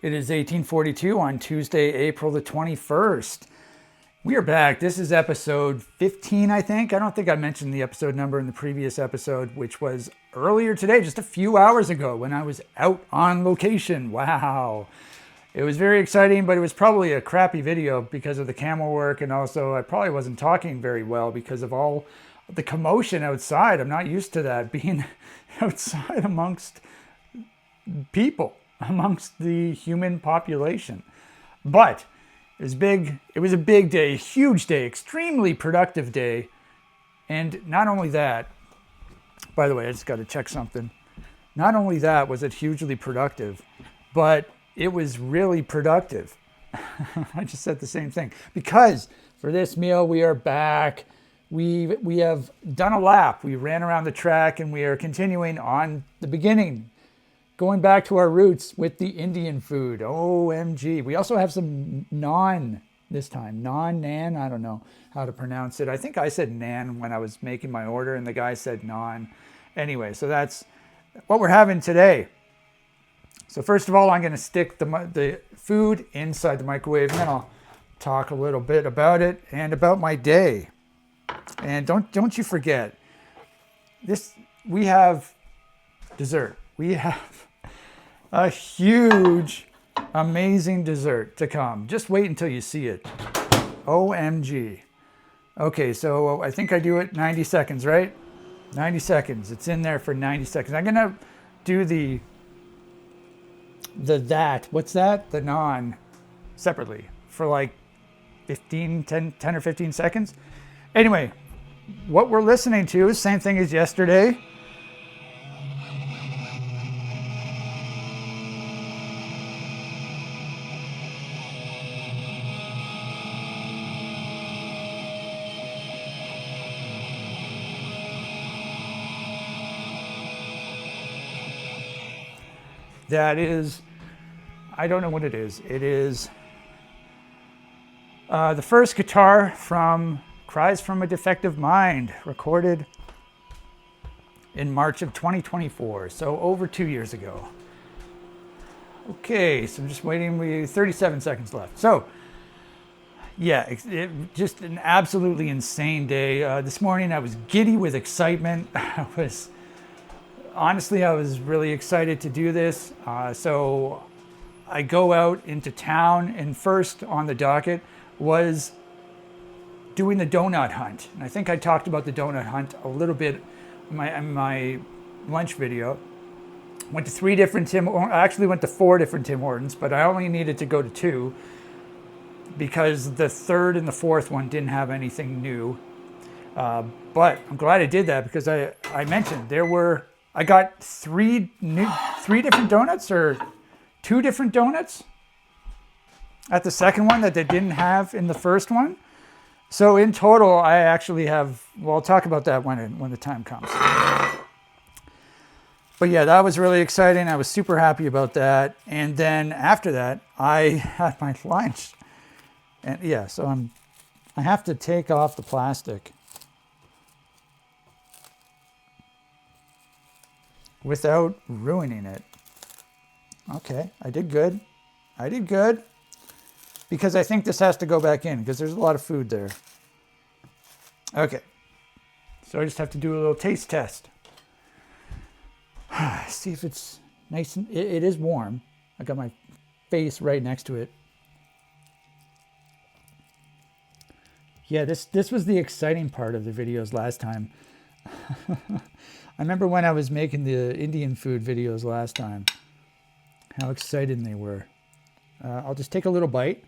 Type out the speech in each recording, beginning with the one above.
It is 1842 on Tuesday, April the 21st. We are back. This is episode 15, I think. I don't think I mentioned the episode number in the previous episode, which was earlier today, just a few hours ago when I was out on location. Wow. It was very exciting, but it was probably a crappy video because of the camera work, and also I probably wasn't talking very well because of all the commotion outside. I'm not used to that, being outside amongst people, amongst the human population. But it was big. It was a big day, huge day, extremely productive day. And not only that, by the way, I just got to check something. Not only that was it hugely productive, but it was really productive. I just said the same thing. Because for this meal, we are back. We have done a lap. We ran around the track and we are continuing on the beginning, going back to our roots with the Indian food. OMG. We also have some naan this time. Naan. I don't know how to pronounce it. I think I said naan when I was making my order and the guy said naan. Anyway, so that's what we're having today. So first of all, I'm going to stick the food inside the microwave, and then I'll talk a little bit about it and about my day. And don't you forget, we have dessert. We have a huge, amazing dessert to come. Just wait until you see it. OMG. Okay, so I think I do it 90 seconds, right? 90 seconds. It's in there for 90 seconds. I'm going to do the naan separately for like 10 or 15 seconds. Anyway, what we're listening to is the same thing as yesterday. That is, I don't know what it is. It is the first guitar from Cries from a Defective Mind, recorded in March of 2024, so over 2 years ago. Okay, so I'm just waiting. We have 37 seconds left. So, yeah, it just an absolutely insane day. This morning I was giddy with excitement. I was really excited to do this. So I go out into town, and first on the docket was doing the donut hunt. And I think I talked about the donut hunt a little bit in my lunch video. Went to 3 different I actually went to 4 different Tim Hortons, but I only needed to go to 2 because the third and the fourth one didn't have anything new. But I'm glad I did that because I mentioned I got 3 different donuts or 2 different donuts at the second one that they didn't have in the first one. So in total, I actually have, well, I'll talk about that when the time comes. But yeah, that was really exciting. I was super happy about that. And then after that, I had my lunch. And yeah, so I have to take off the plastic without ruining it. Okay, I did good. Because I think this has to go back in because there's a lot of food there. Okay. So I just have to do a little taste test. See if it's nice and it is warm. I got my face right next to it. Yeah, this was the exciting part of the videos last time. I remember when I was making the Indian food videos last time, how excited they were. I'll just take a little bite.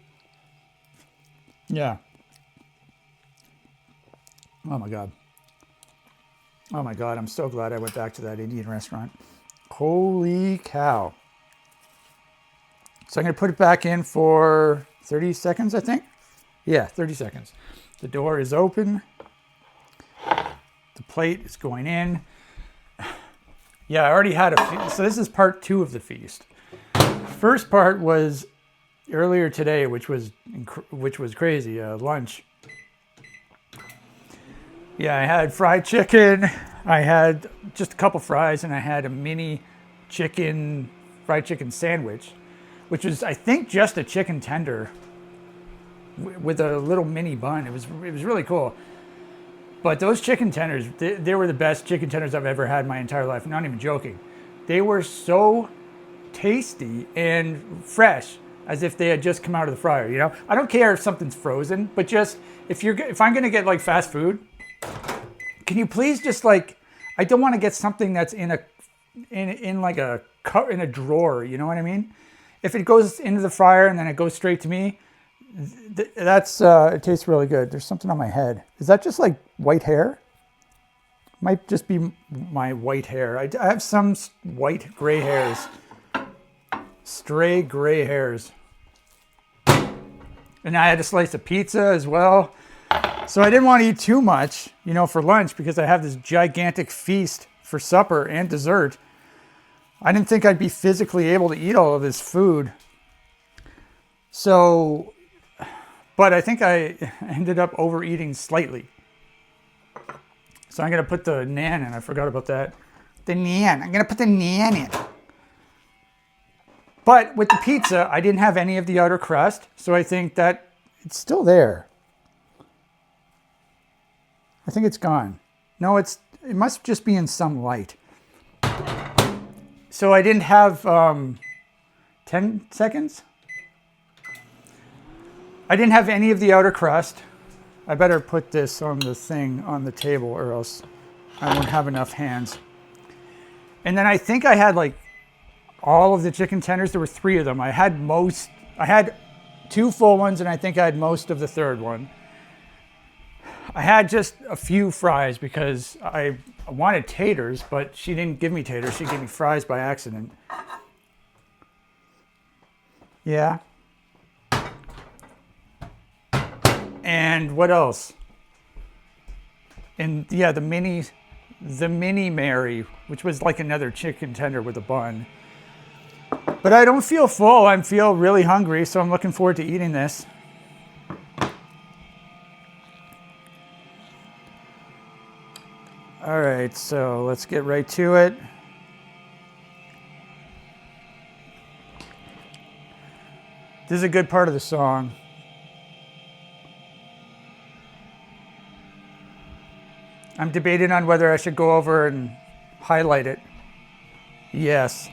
Yeah. Oh my God, I'm so glad I went back to that Indian restaurant. Holy cow. So I'm going to put it back in for 30 seconds, I think. Yeah, 30 seconds. The door is open. The plate is going in. Yeah, I already had a feast. So this is part 2 of the feast. First part was earlier today, which was crazy, lunch. Yeah, I had fried chicken. I had just a couple fries, and I had a mini fried chicken sandwich which was, I think, just a chicken tender with a little mini bun. It was really cool. But those chicken tenders, they were the best chicken tenders I've ever had in my entire life. I'm not even joking. They were so tasty and fresh, as if they had just come out of the fryer, you know? I don't care if something's frozen, but just, if I'm gonna get like fast food, can you please just like, I don't wanna get something that's in a drawer, you know what I mean? If it goes into the fryer and then it goes straight to me, it tastes really good. There's something on my head. Is that just like white hair? Might just be my white hair. I have some white gray hairs. Stray gray hairs. And I had a slice of pizza as well. So I didn't want to eat too much, you know, for lunch, because I have this gigantic feast for supper and dessert. I didn't think I'd be physically able to eat all of this food. So, but I think I ended up overeating slightly. So I'm going to put the naan in. I forgot about that. The naan. I'm going to put the naan in. But with the pizza, I didn't have any of the outer crust, so I think that it's still there. I think it's gone. No, it must just be in some light. So I didn't have 10 seconds. I didn't have any of the outer crust. I better put this on the thing on the table, or else I won't have enough hands. And then I think I had like all of the chicken tenders. There were 3 of them. I had 2 full ones, and I think I had most of the third one. I had just a few fries because I wanted taters, but she didn't give me taters. She gave me fries by accident. Yeah. And what else? And yeah, the mini Mary, which was like another chicken tender with a bun. But I don't feel full. I feel really hungry, so I'm looking forward to eating this. All right, so let's get right to it. This is a good part of the song. I'm debating on whether I should go over and highlight it. Yes.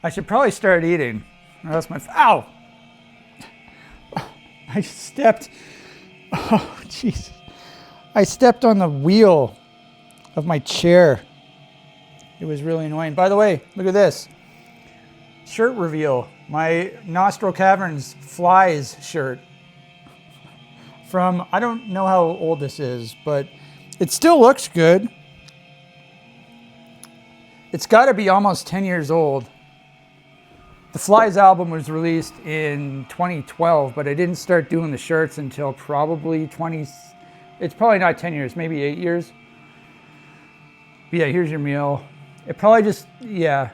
I should probably start eating. That's my... Ow! I stepped... Oh, Jesus. I stepped on the wheel of my chair. It was really annoying. By the way, look at this. Shirt reveal. My Nostril Caverns Flies shirt. From, I don't know how old this is, but it still looks good. It's got to be almost 10 years old. The Flies album was released in 2012, but I didn't start doing the shirts until probably it's probably not 10 years, maybe 8 years. But yeah, here's your meal. It probably just, yeah.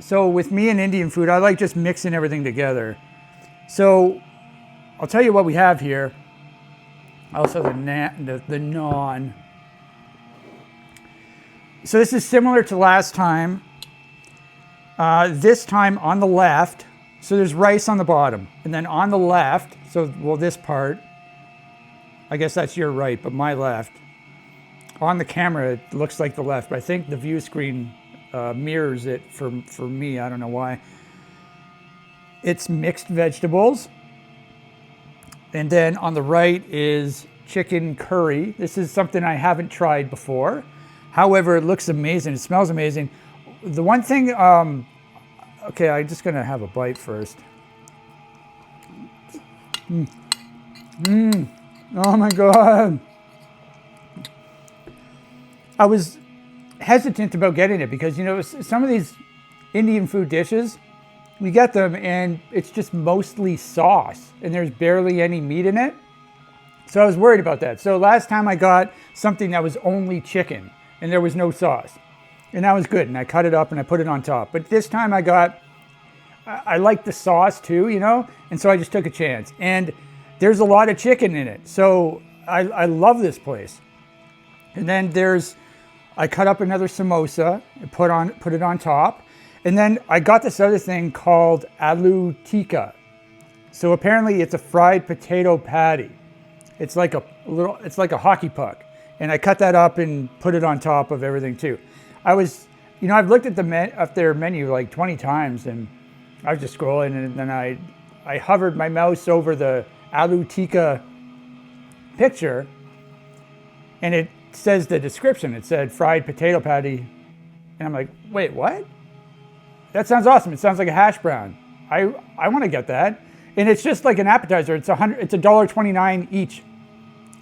So with me and Indian food, I like just mixing everything together. So I'll tell you what we have here. Also the naan. So this is similar to last time. This time on the left, so there's rice on the bottom, and then on the left, so, well, this part, I guess that's your right, but my left. On the camera, it looks like the left, but I think the view screen mirrors it for me. I don't know why. It's mixed vegetables. And then on the right is chicken curry. This is something I haven't tried before. However, it looks amazing. It smells amazing. The one thing, okay, I'm just gonna have a bite first. Oh my God. I was hesitant about getting it because, you know, some of these Indian food dishes, we get them and it's just mostly sauce and there's barely any meat in it. So I was worried about that. So last time I got something that was only chicken and there was no sauce. And that was good. And I cut it up and I put it on top. But this time I got I like the sauce too, you know? And so I just took a chance. And there's a lot of chicken in it. So I love this place. And then I cut up another samosa and put it on top. And then I got this other thing called aloo tikka. So apparently it's a fried potato patty. It's like a hockey puck. And I cut that up and put it on top of everything too. I've looked at their menu like 20 times, and I was just scrolling, and then I hovered my mouse over the aloo tikka picture, and it says the description. It said fried potato patty, and I'm like, wait, what? That sounds awesome. It sounds like a hash brown. I want to get that. And it's just like an appetizer. It's $1.29 each.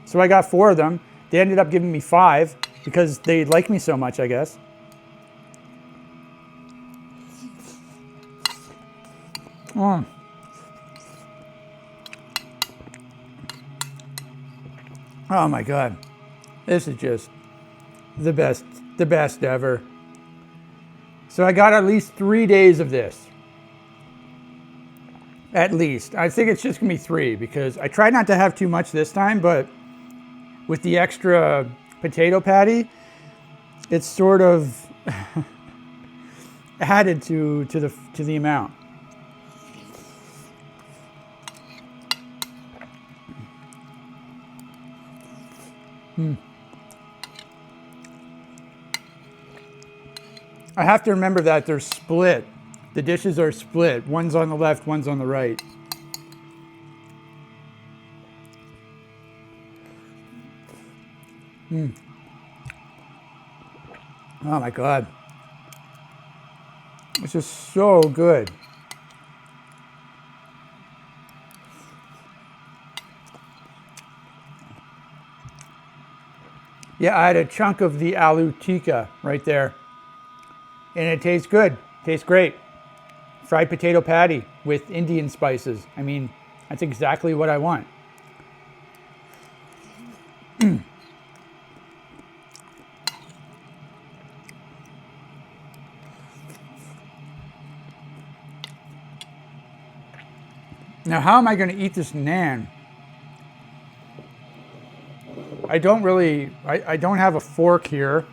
So I got 4 of them. They ended up giving me 5 because they like me so much, I guess. Mm. Oh my God. This is just the best ever. So I got at least 3 days of this. At least. I think it's just gonna be 3 because I tried not to have too much this time, but with the extra potato patty, it's sort of added to the amount. I have to remember that they're split. The dishes are split. One's on the left, one's on the right. Oh my God. It's just so good. Yeah, I had a chunk of the aloo tikka right there. And it tastes good. Tastes great. Fried potato patty with Indian spices. I mean, that's exactly what I want. Now, how am I going to eat this naan? I don't have a fork here.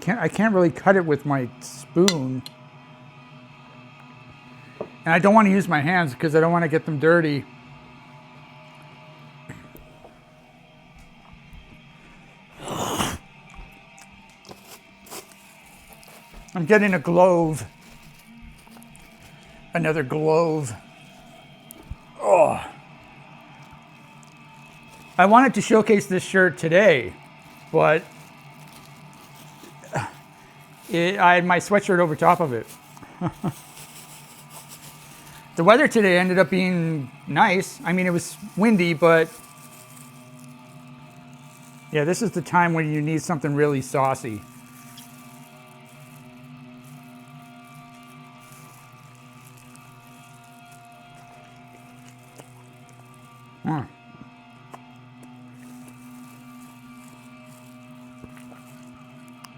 I can't really cut it with my spoon. And I don't want to use my hands because I don't want to get them dirty. I'm getting a glove. Another glove. Oh. I wanted to showcase this shirt today, but I had my sweatshirt over top of it. The weather today ended up being nice. I mean, it was windy, but yeah, this is the time when you need something really saucy.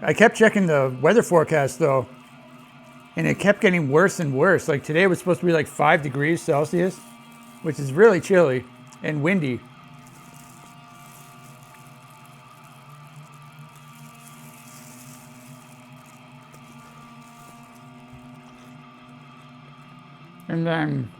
I kept checking the weather forecast though, and it kept getting worse and worse. Like today was supposed to be like 5 degrees Celsius, which is really chilly and windy. And then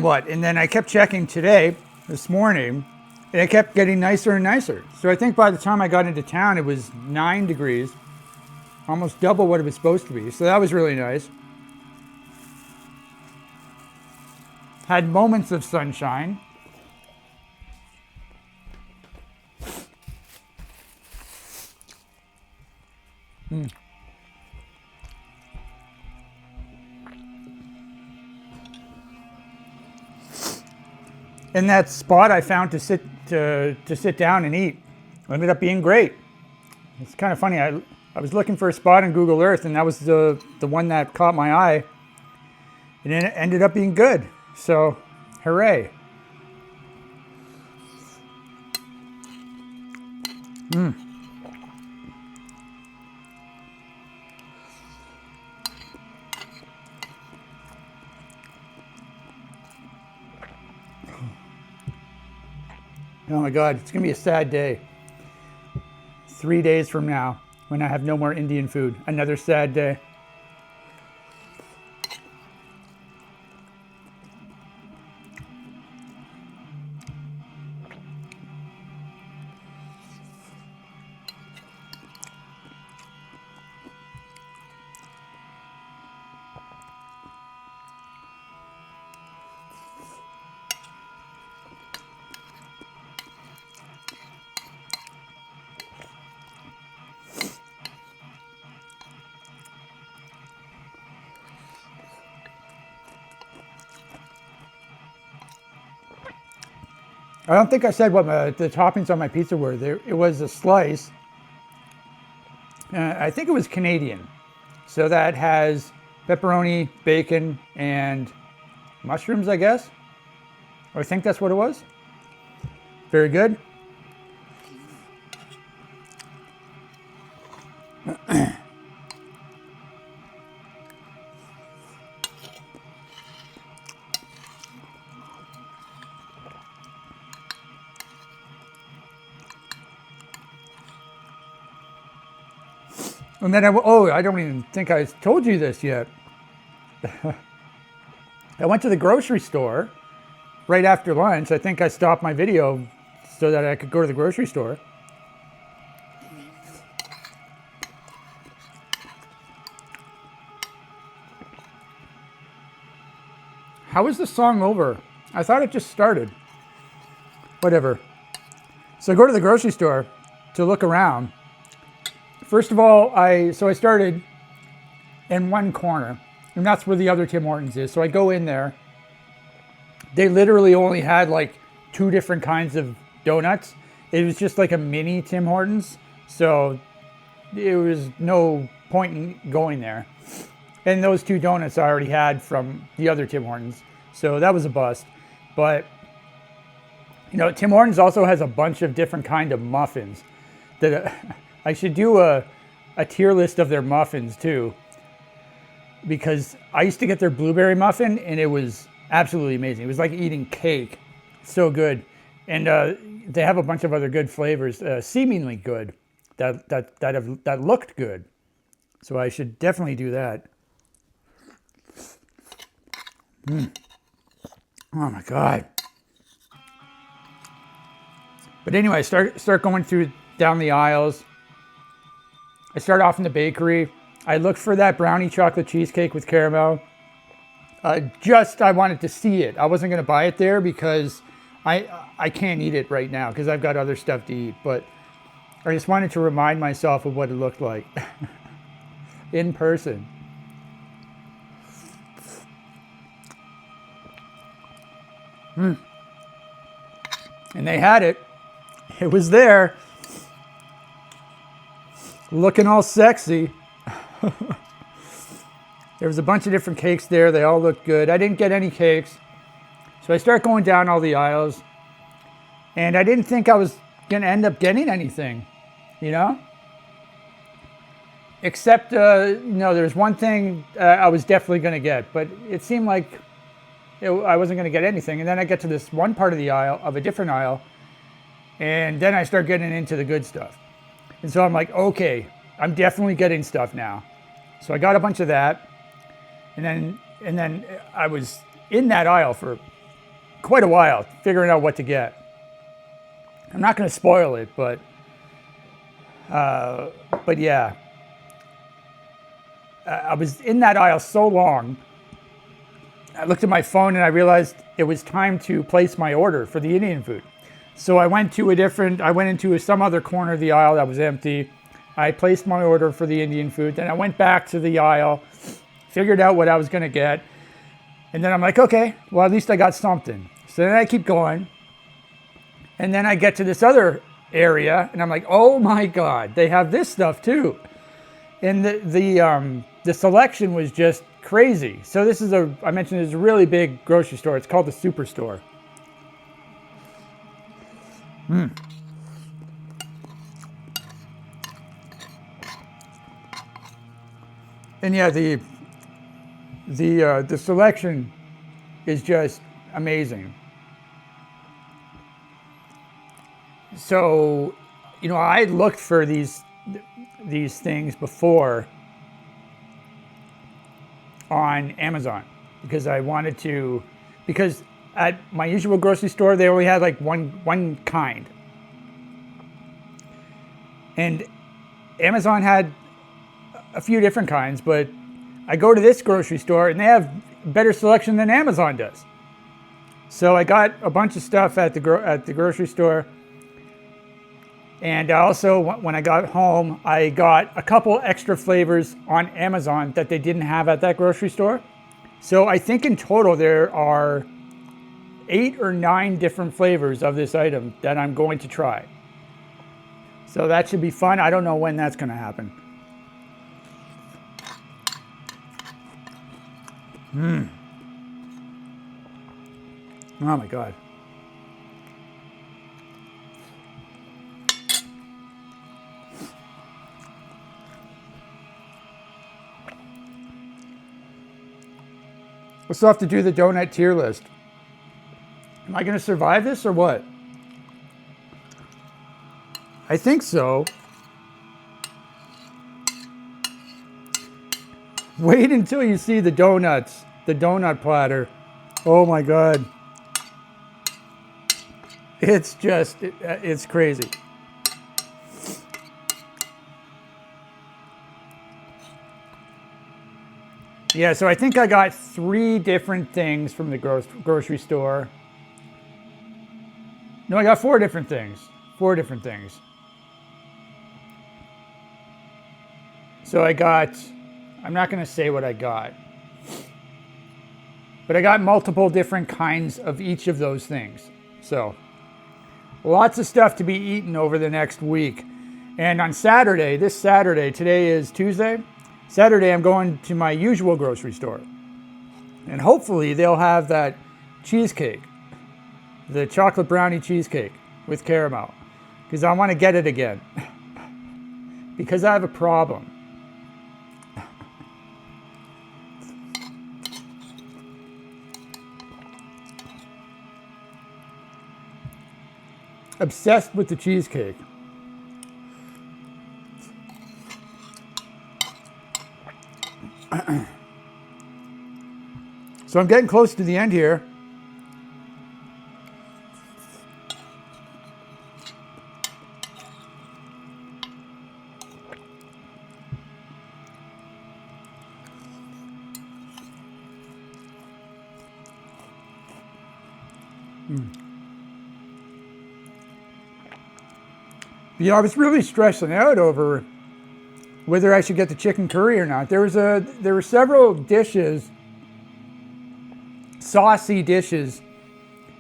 what? And then I kept checking this morning, and it kept getting nicer and nicer. So I think by the time I got into town, it was 9 degrees, almost double what it was supposed to be. So that was really nice. Had moments of sunshine. And that spot I found to sit down and eat ended up being great. It's kind of funny. I was looking for a spot on Google Earth, and that was the one that caught my eye, and it ended up being good. So, hooray! Oh my God, it's gonna be a sad day. 3 days from now, when I have no more Indian food. Another sad day. I don't think I said what the toppings on my pizza were. It was a slice. I think it was Canadian. So that has pepperoni, bacon, and mushrooms, I guess. Or I think that's what it was. Very good. And then I don't even think I told you this yet. I went to the grocery store right after lunch. I think I stopped my video so that I could go to the grocery store. How is the song over? I thought it just started. Whatever. So I go to the grocery store to look around. First of all, I started in one corner, and that's where the other Tim Hortons is. So I go in there. They literally only had like 2 different kinds of donuts. It was just like a mini Tim Hortons. So there was no point in going there. And those 2 donuts I already had from the other Tim Hortons. So that was a bust. But, you know, Tim Hortons also has a bunch of different kind of muffins that I should do a tier list of their muffins too, because I used to get their blueberry muffin and it was absolutely amazing. It was like eating cake. So good. And they have a bunch of other good flavors, seemingly good, that looked good. So I should definitely do that. Oh my God. But anyway, start going down the aisles. I start off in the bakery. I looked for that brownie chocolate cheesecake with caramel. I wanted to see it. I wasn't going to buy it there because I can't eat it right now because I've got other stuff to eat. But I just wanted to remind myself of what it looked like in person. And they had it. It was there. Looking all sexy. There was a bunch of different cakes there. They all looked good. I didn't get any cakes. So I start going down all the aisles. And I didn't think I was going to end up getting anything, you know? Except, there's one thing I was definitely going to get. But it seemed like I wasn't going to get anything. And then I get to this one part of the aisle, of a different aisle. And then I start getting into the good stuff. And so I'm like, okay, I'm definitely getting stuff now. So I got a bunch of that. And then I was in that aisle for quite a while, figuring out what to get. I'm not going to spoil it, but yeah. I was in that aisle so long. I looked at my phone and I realized it was time to place my order for the Indian food. So I went into some other corner of the aisle that was empty. I placed my order for the Indian food. Then I went back to the aisle, figured out what I was going to get. And then I'm like, okay, well, at least I got something. So then I keep going. And then I get to this other area and I'm like, oh my God, they have this stuff too. And the selection was just crazy. So I mentioned this is a really big grocery store. It's called the Superstore. And yeah, the selection is just amazing. So, I looked for these things before on Amazon because I wanted to, because at my usual grocery store they only had like one kind, and Amazon had a few different kinds, but I go to this grocery store and they have better selection than Amazon does. So I got a bunch of stuff at the grocery store. And also, when I got home, I got a couple extra flavors on Amazon that they didn't have at that grocery store. So I think in total there are 8 or 9 different flavors of this item that I'm going to try. So that should be fun. I don't know when that's going to happen. Oh my God. We'll still have to do the donut tier list. Am I going to survive this or what? I think so. Wait until you see the donuts, the donut platter. Oh my God. It's just, it's crazy. Yeah, so I think I got 3 different things from the grocery store. No, I got 4 different things. 4 different things. So I got, I'm not going to say what I got, but I got multiple different kinds of each of those things. So lots of stuff to be eaten over the next week. And on Saturday, this Saturday, today is Tuesday, Saturday I'm going to my usual grocery store. And hopefully they'll have that cheesecake, the chocolate brownie cheesecake with caramel, because I want to get it again. Because I have a problem. Obsessed with the cheesecake. So I'm getting close to the end here. I was really stressing out over whether I should get the chicken curry or not. There were several dishes, saucy dishes,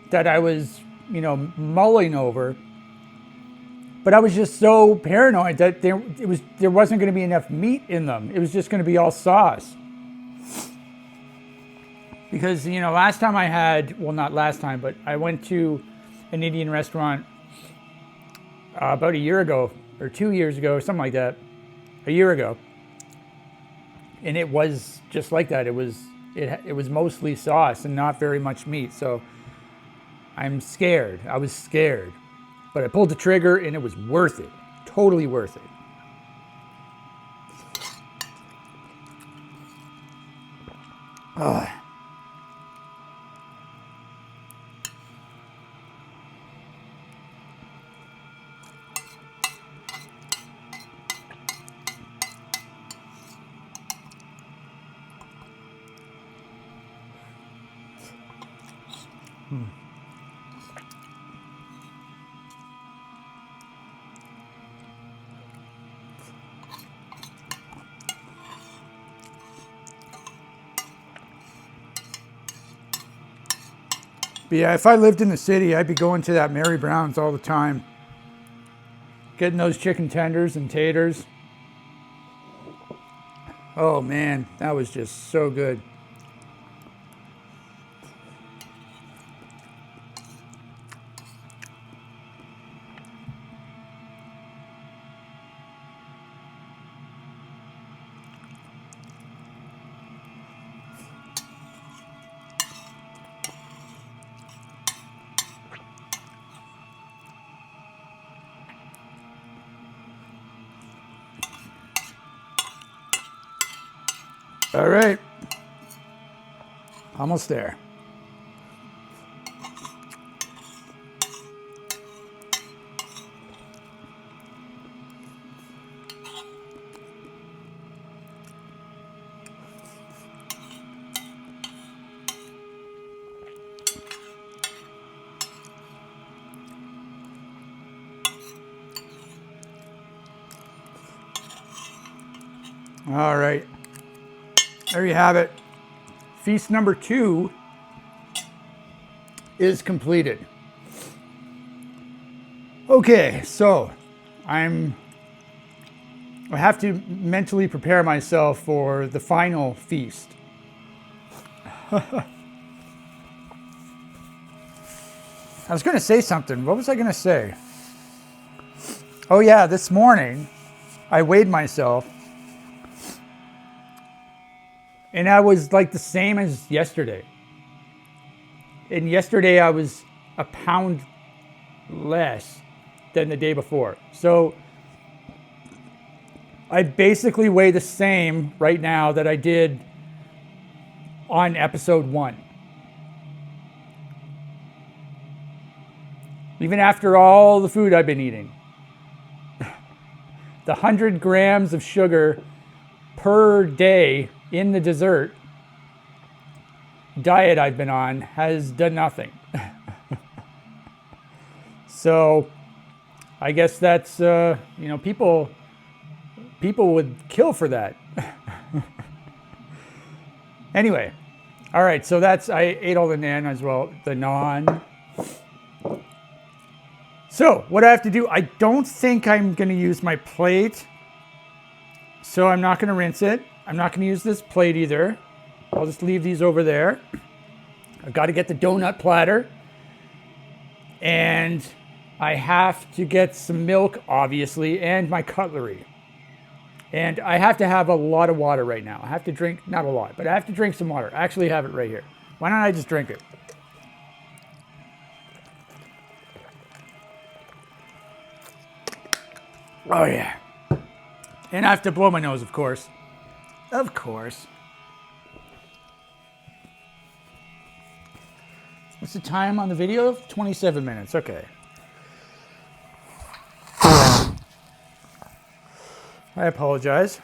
that I was, mulling over. But I was just so paranoid that there wasn't going to be enough meat in them. It was just going to be all sauce. Because, last time I had, well, not last time, but I went to an Indian restaurant about a year ago, or 2 years ago, or something like that, a year ago. And it was just like that. It was mostly sauce and not very much meat. So I'm scared. I was scared. But I pulled the trigger and it was worth it. Totally worth it. Ugh. But yeah, if I lived in the city, I'd be going to that Mary Brown's all the time. Getting those chicken tenders and taters. Oh man, that was just so good. All right. Almost there. All right. There you have it. Feast number 2 is completed. Okay, so I have to mentally prepare myself for the final feast. I was going to say something. What was I going to say? Oh yeah, this morning I weighed myself and I was like the same as yesterday. And yesterday I was a pound less than the day before. So I basically weigh the same right now that I did on episode 1. Even after all the food I've been eating. The 100 grams of sugar per day in the dessert diet I've been on has done nothing. So I guess that's, people would kill for that. Anyway, all right, so I ate all the naan as well, the naan. So what I have to do, I don't think I'm going to use my plate. So I'm not going to rinse it. I'm not going to use this plate either. I'll just leave these over there. I've got to get the donut platter. And I have to get some milk, obviously, and my cutlery. And I have to have a lot of water right now. I have to drink, not a lot, but I have to drink some water. I actually have it right here. Why don't I just drink it? Oh yeah. And I have to blow my nose, of course. Of course. What's the time on the video? 27 minutes, okay. I apologize.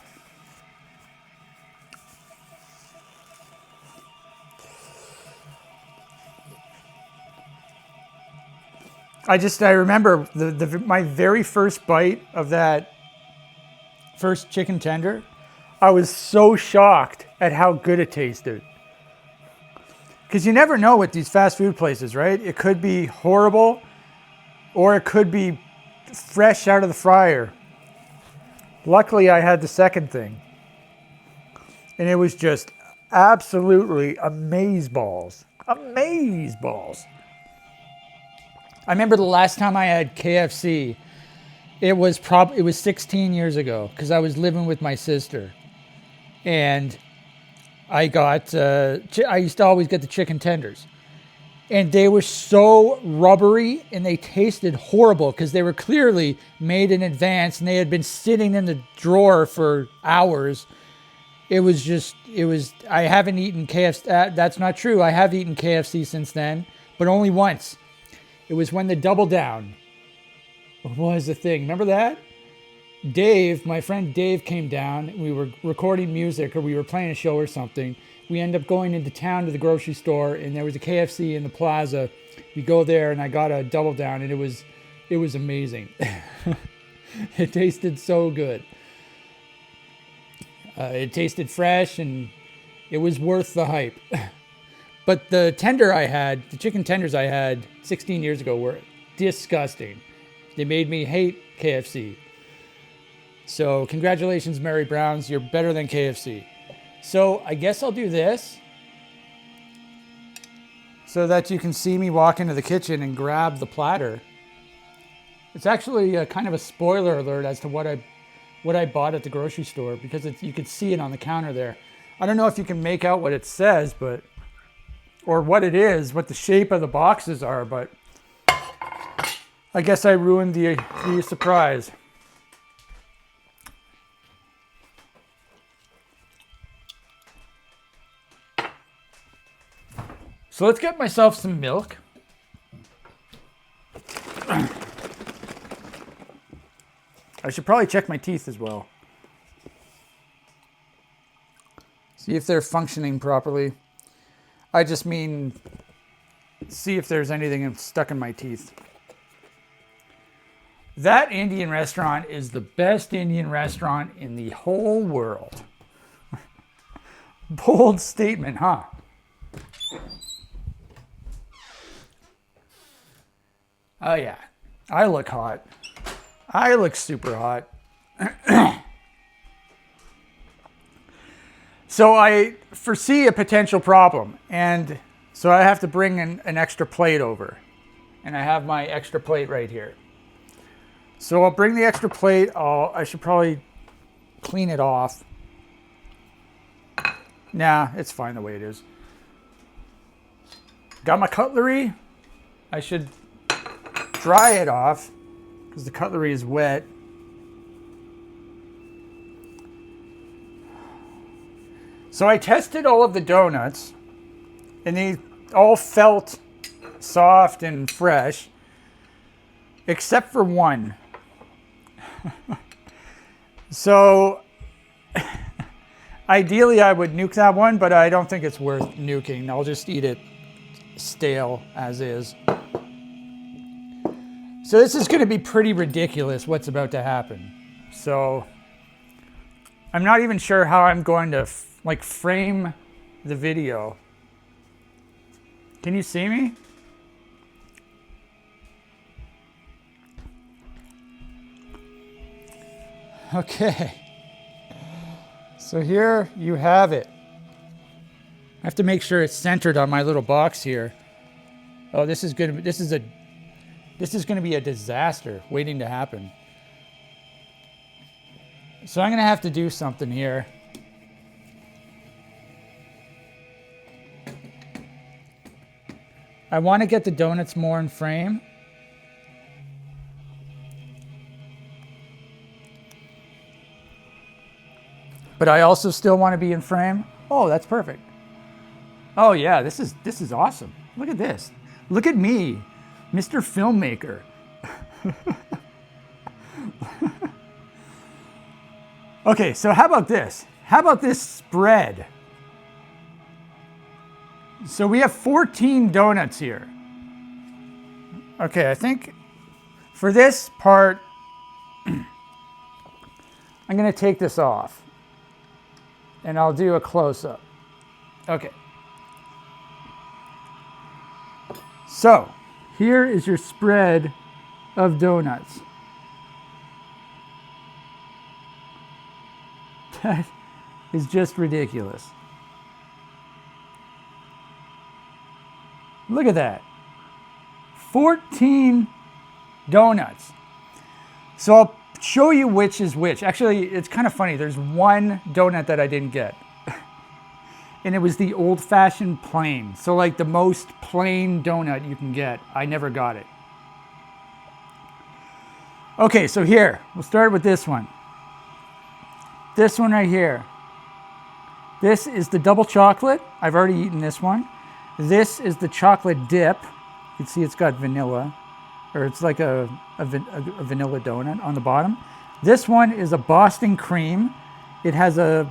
I remember my very first bite of that first chicken tender. I was so shocked at how good it tasted. Because you never know with these fast food places, right? It could be horrible or it could be fresh out of the fryer. Luckily, I had the second thing. And it was just absolutely amazeballs. Amazeballs. I remember the last time I had KFC, it was 16 years ago because I was living with my sister. And I used to always get the chicken tenders. And they were so rubbery and they tasted horrible because they were clearly made in advance and they had been sitting in the drawer for hours. I haven't eaten KFC. That's not true. I have eaten KFC since then, but only once. It was when the Double Down was the thing. Remember that? Dave, my friend Dave came down. We were recording music or we were playing a show or something. We ended up going into town to the grocery store and there was a KFC in the plaza. We go there and I got a Double Down and it was amazing. It tasted so good. It tasted fresh and it was worth the hype. But the chicken tenders I had 16 years ago were disgusting. They made me hate KFC. So congratulations, Mary Browns. You're better than KFC. So I guess I'll do this so that you can see me walk into the kitchen and grab the platter. It's actually a kind of a spoiler alert as to what I bought at the grocery store because you could see it on the counter there. I don't know if you can make out what it says, or what it is, what the shape of the boxes are, but I guess I ruined the surprise. So let's get myself some milk. I should probably check my teeth as well. See if they're functioning properly. I just mean, see if there's anything stuck in my teeth. That Indian restaurant is the best Indian restaurant in the whole world. Bold statement, huh? Oh yeah, I look hot. I look super hot. So I foresee a potential problem, and so I have to bring an extra plate over. And I have my extra plate right here. So I'll bring the extra plate. I should probably clean it off. Nah, it's fine the way it is. Got my cutlery. I should dry it off because the cutlery is wet. So I tested all of the donuts and they all felt soft and fresh, except for one. So ideally I would nuke that one, but I don't think it's worth nuking. I'll just eat it stale as is. So this is going to be pretty ridiculous what's about to happen. So I'm not even sure how I'm going to frame the video. Can you see me? Okay. So here you have it. I have to make sure it's centered on my little box here. Oh, this is going to be a disaster waiting to happen. So I'm going to have to do something here. I want to get the donuts more in frame. But I also still want to be in frame. Oh, that's perfect. Oh yeah, this is awesome. Look at this. Look at me, Mr. Filmmaker. Okay, so how about this? How about this spread? So we have 14 donuts here. Okay, I think for this part, I'm going to take this off. And I'll do a close-up. Okay. So, here is your spread of donuts. That is just ridiculous. Look at that. 14 donuts. So I'll show you which is which. Actually, it's kind of funny. There's one donut that I didn't get. And it was the old-fashioned plain. So like the most plain donut you can get. I never got it. Okay, so here. We'll start with this one. This one right here. This is the double chocolate. I've already eaten this one. This is the chocolate dip. You can see it's got vanilla. Or it's like a vanilla donut on the bottom. This one is a Boston cream. It has a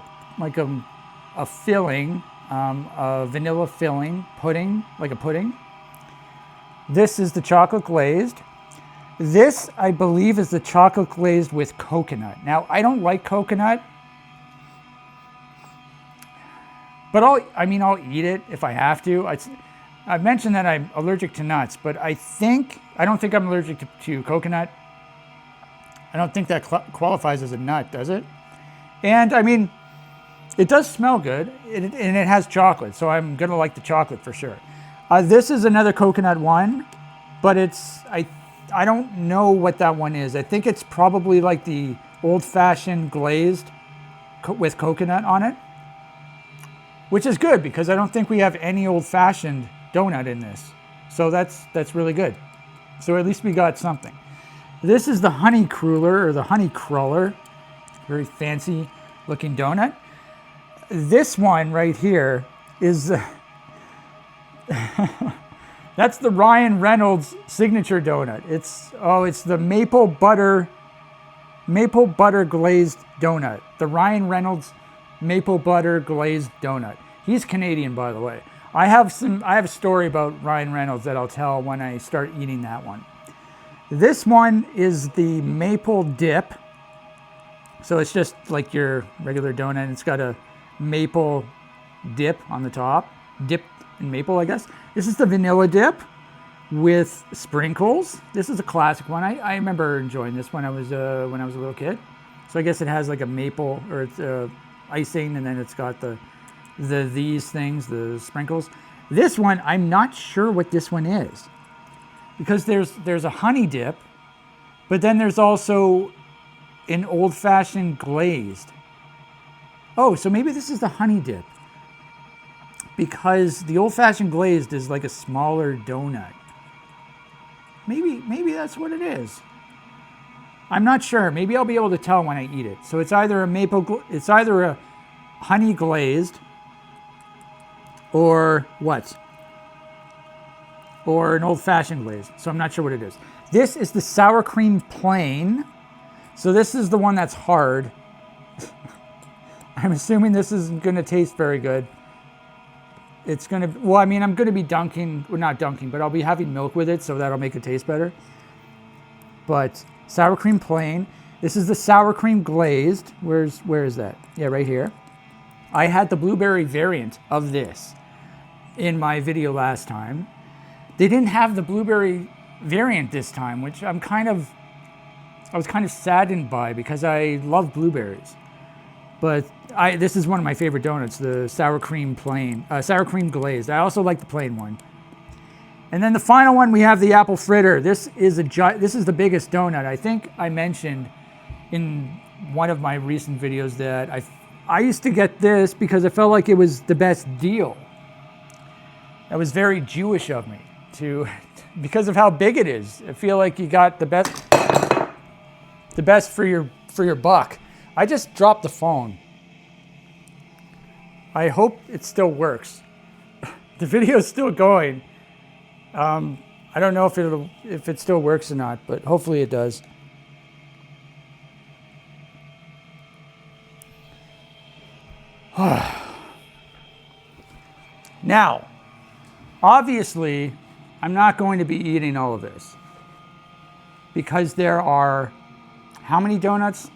filling, a vanilla filling, pudding, like a pudding. This is the chocolate glazed. This, I believe, is the chocolate glazed with coconut. Now, I don't like coconut, but I'll eat it if I have to. I've mentioned that I'm allergic to nuts, but I don't think I'm allergic to coconut. I don't think that qualifies as a nut, does it? And I mean, it does smell good, and it has chocolate, so I'm gonna like the chocolate for sure. This is another coconut one, but I don't know what that one is. I think it's probably like the old-fashioned glazed with coconut on it, which is good because I don't think we have any old-fashioned donut in this. So that's really good. So at least we got something. This is the honey cruller or the honey cruller. Very fancy looking donut. This one right here is That's the Ryan Reynolds signature donut. It's the maple butter glazed donut. The Ryan Reynolds maple butter glazed donut. He's Canadian, by the way. I have a story about Ryan Reynolds that I'll tell when I start eating that one. This one is the maple dip. So it's just like your regular donut. It's got a maple dip on the top. Dipped in maple, I guess. This is the vanilla dip with sprinkles. This is a classic one. I remember enjoying this when I was a little kid. So I guess it has like a maple, or it's icing, and then it's got these things, the sprinkles. This one, I'm not sure what this one is, because there's a honey dip, but then there's also an old-fashioned glazed. Oh, so maybe this is the honey dip, because the old-fashioned glazed is like a smaller donut. Maybe that's what it is. I'm not sure. Maybe I'll be able to tell when I eat it. So it's either a honey glazed, or what? Or an old-fashioned glazed. So I'm not sure what it is. This is the sour cream plain. So this is the one that's hard. I'm assuming this isn't going to taste very good. It's going to, well, I mean, I'm going to be dunking, well, not dunking, but I'll be having milk with it, so that'll make it taste better. But sour cream plain. This is the sour cream glazed. Where is that? Yeah, right here. I had the blueberry variant of this in my video last time. They didn't have the blueberry variant this time, which I was kind of saddened by, because I love blueberries. But this is one of my favorite donuts, the sour cream glazed. I also like the plain one. And then the final one, we have the apple fritter. This is the biggest donut. I think I mentioned in one of my recent videos that I used to get this because I felt like it was the best deal. That was very Jewish of me because of how big it is. I feel like you got the best for your buck. I just dropped the phone. I hope it still works. The video is still going. I don't know if it still works or not, but hopefully it does. Now, obviously, I'm not going to be eating all of this, because there are how many donuts?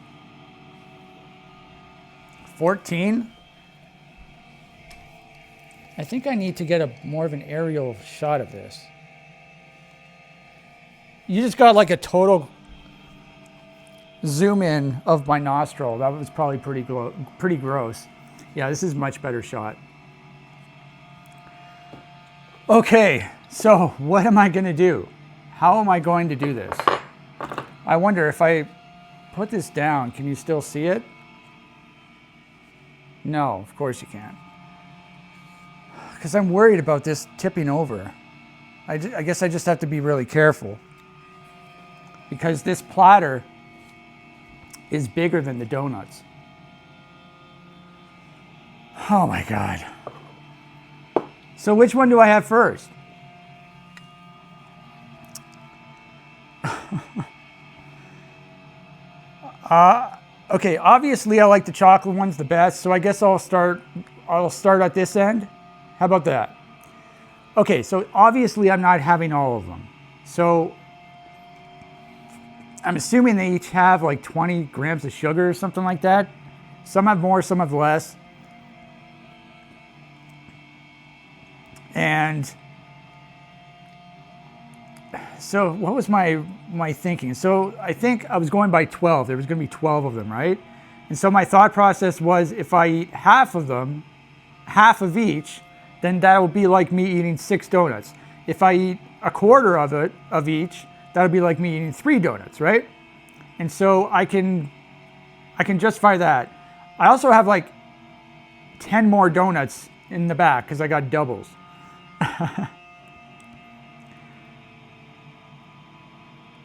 14? I think I need to get more of an aerial shot of this. You just got like a total zoom in of my nostril. That was probably pretty gross. Yeah, this is a much better shot. Okay, so what am I going to do? How am I going to do this? I wonder if I put this down, can you still see it? No, of course you can't. Because I'm worried about this tipping over. I guess I just have to be really careful, because this platter is bigger than the donuts. Oh my God. So which one do I have first? Okay, obviously I like the chocolate ones the best, so I guess I'll start at this end. How about that? Okay, so obviously I'm not having all of them. So I'm assuming they each have like 20 grams of sugar or something like that. Some have more, some have less. And so what was my thinking? So I think I was going by 12. There was going to be 12 of them, right? And so my thought process was, if I eat half of them, half of each, then that will be like me eating 6 donuts. If I eat a quarter of each, that would be like me eating 3 donuts, right? And so I can justify that. I also have like 10 more donuts in the back because I got doubles.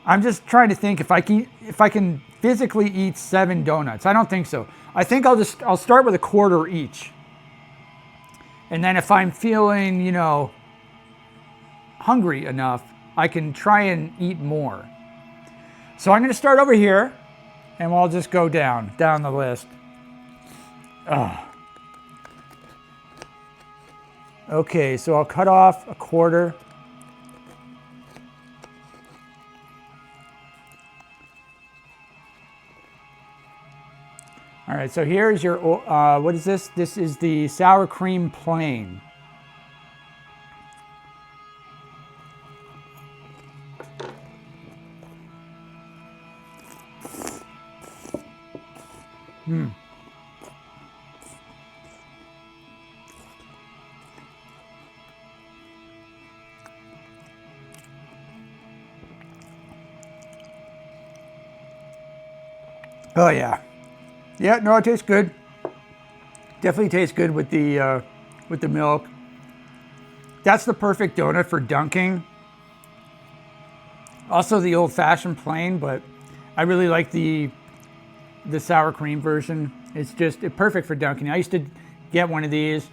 I'm just trying to think if I can physically eat 7 donuts. I don't think so. I think I'll start with a quarter each. And then if I'm feeling, hungry enough, I can try and eat more. So I'm going to start over here, and we'll just go down the list. Okay, so I'll cut off a quarter. All right, so here's your, what is this? This is the sour cream plain. Oh yeah. Yeah, no, it tastes good. Definitely tastes good with the milk. That's the perfect donut for dunking. Also the old-fashioned plain, but I really like the sour cream version. It's just perfect for dunking. I used to get one of these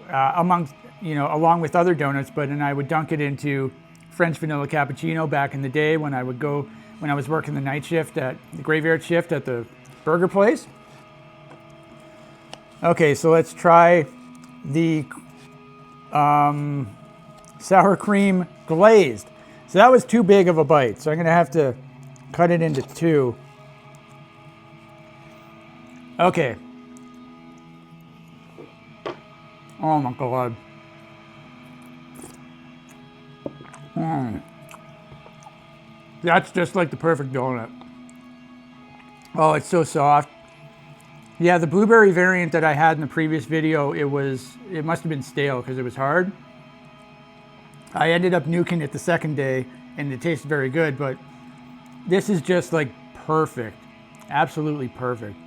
along with other donuts, and I would dunk it into French vanilla cappuccino back in the day when I was working the night shift the graveyard shift at the burger place. Okay, so let's try the sour cream glazed. So that was too big of a bite, so I'm gonna have to cut it into two. Okay. Oh my God. That's just like the perfect donut. Oh, it's so soft. Yeah, the blueberry variant that I had in the previous video, it must have been stale because it was hard. I ended up nuking it the second day and it tasted very good, but this is just like perfect. Absolutely perfect.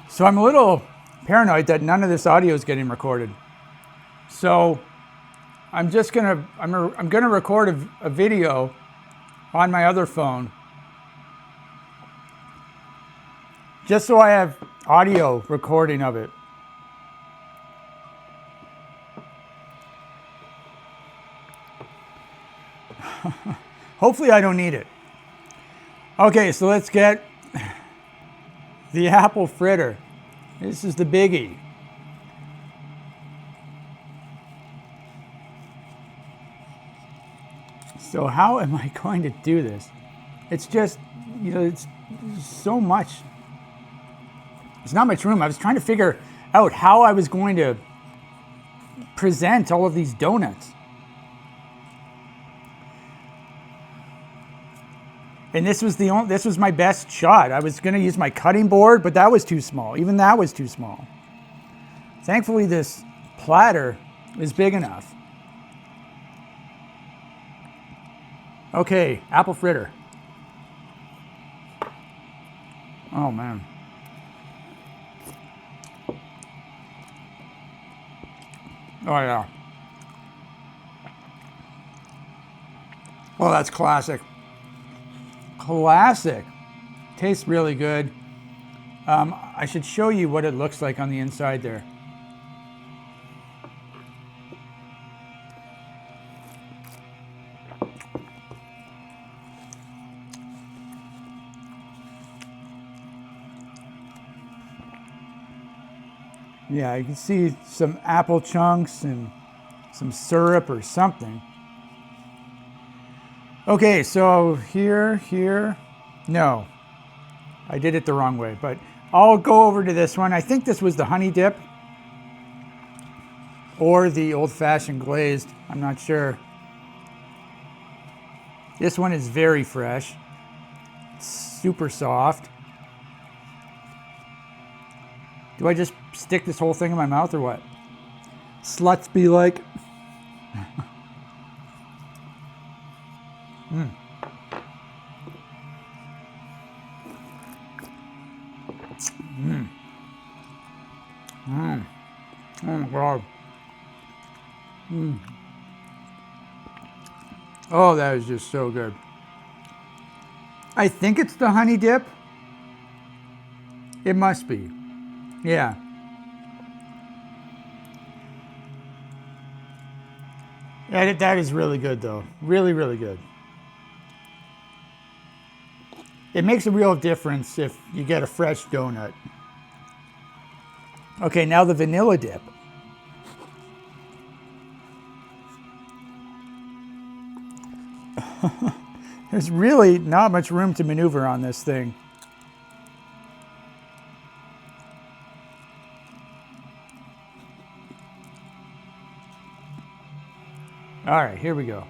So I'm a little paranoid that none of this audio is getting recorded. So I'm gonna record a video on my other phone, just so I have audio recording of it. Hopefully I don't need it. Okay, so let's get the apple fritter. This is the biggie. So how am I going to do this? It's just, it's so much. There's not much room. I was trying to figure out how I was going to present all of these donuts. And this was my best shot. I was going to use my cutting board, but that was too small. Even that was too small. Thankfully, this platter is big enough. Okay, apple fritter. Oh man. Oh yeah. Well, that's classic. Classic. Tastes really good. I should show you what it looks like on the inside there. Yeah, you can see some apple chunks and some syrup or something. Okay, so here, no, I did it the wrong way, but I'll go over to this one. I think this was the honey dip or the old-fashioned glazed. I'm not sure. This one is very fresh, super soft. Do I just stick this whole thing in my mouth or what? Sluts be like. Oh my God. Oh, that is just so good. I think it's the honey dip. It must be. Yeah. That is really good, though. Really, really good. It makes a real difference if you get a fresh donut. Okay, now the vanilla dip. There's really not much room to maneuver on this thing. All right, here we go.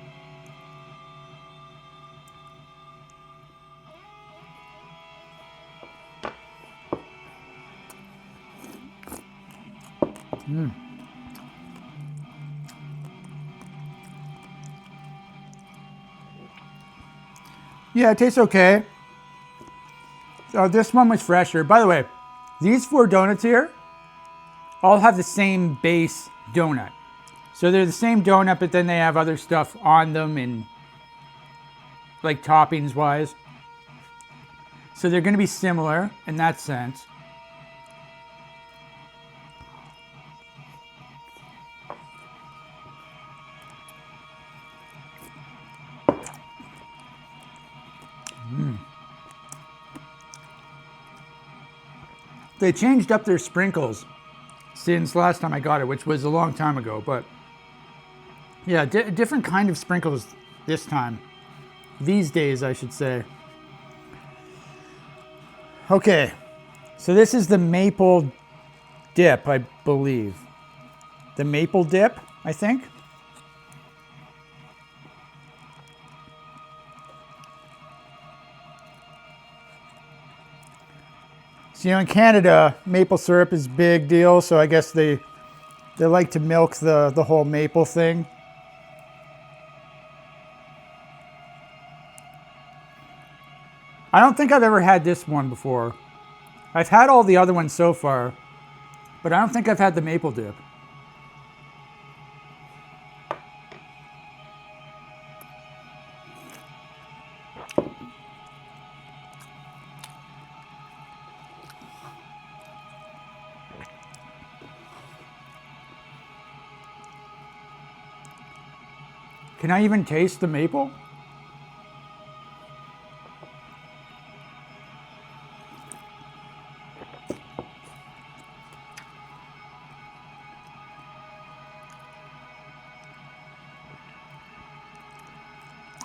Yeah, it tastes okay. So this one was fresher. By the way, these 4 donuts here all have the same base donut. So they're the same donut, but then they have other stuff on them and like toppings wise. So they're going to be similar in that sense. They changed up their sprinkles since last time I got it, which was a long time ago. But yeah, different kind of sprinkles this time. These days, I should say. Okay, so this is the maple dip, I believe. The maple dip, I think. So, in Canada, maple syrup is a big deal, so I guess they like to milk the whole maple thing. I don't think I've ever had this one before. I've had all the other ones so far, but I don't think I've had the maple dip. Can I even taste the maple?